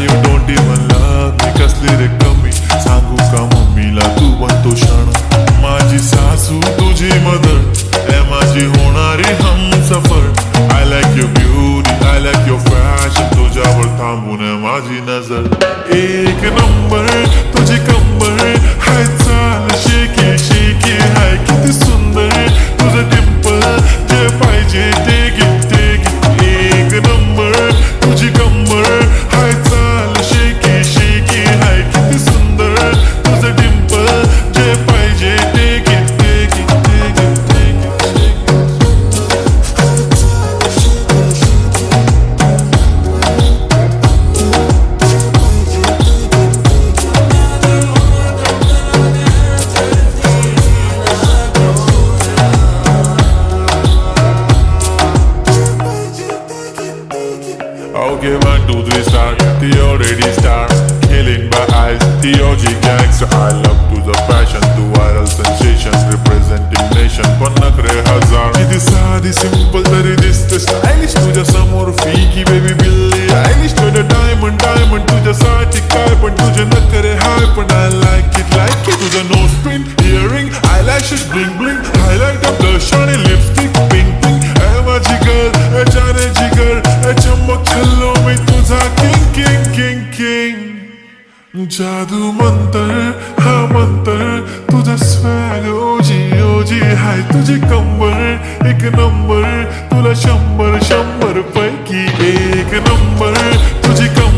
you don't even love me. कसली रे कमी सांगू का मम्मीला तू बनतो क्षण. माझी सासू तुझी मदर ए माझी होणारी Humsafar. I like your beauty, I like your fashion. तुझ्यावर थांबून माझी नजर. एक नंबर तुझी कंबर हाय चाल शेकी शेकी हाय किती सुंदर तुझं डिंपल जे पाहिजे ते घे ते घे. एक नंबर तुझी कंबर हाय चाल शेकी शेकी हाय किती सुंदर तुझं डिंपल जे पाहिजे ते घे ते घे ते घे ते घे. Okay, 1, 2, 3 start. The already start. Killing by eyes. The OG gangster. I love to the passion. The viral sensation. Representing nation. पण नखरे हजार. किती साधी simple तरी दिसते stylish. तुझ्या समोर फिकी baby बिल्ली आयलिश. तुझं diamond diamond तुझ्यासाठी काय पण तुझे नखरे हाय पण I like it तुझं nose pin earring eyelashes bling bling highlight blush आणि lipstick pink pink. ए माझी girl ए जाने जिगर ए चमक छल्लो मी तुझा king king king king. जादू मंतर हा मंतर तुझा स्वॅग ओजी ओजी हाय तुझी कंबर एक नंबर तुला 100 100 पैकी एक नंबर तुझी कंबर.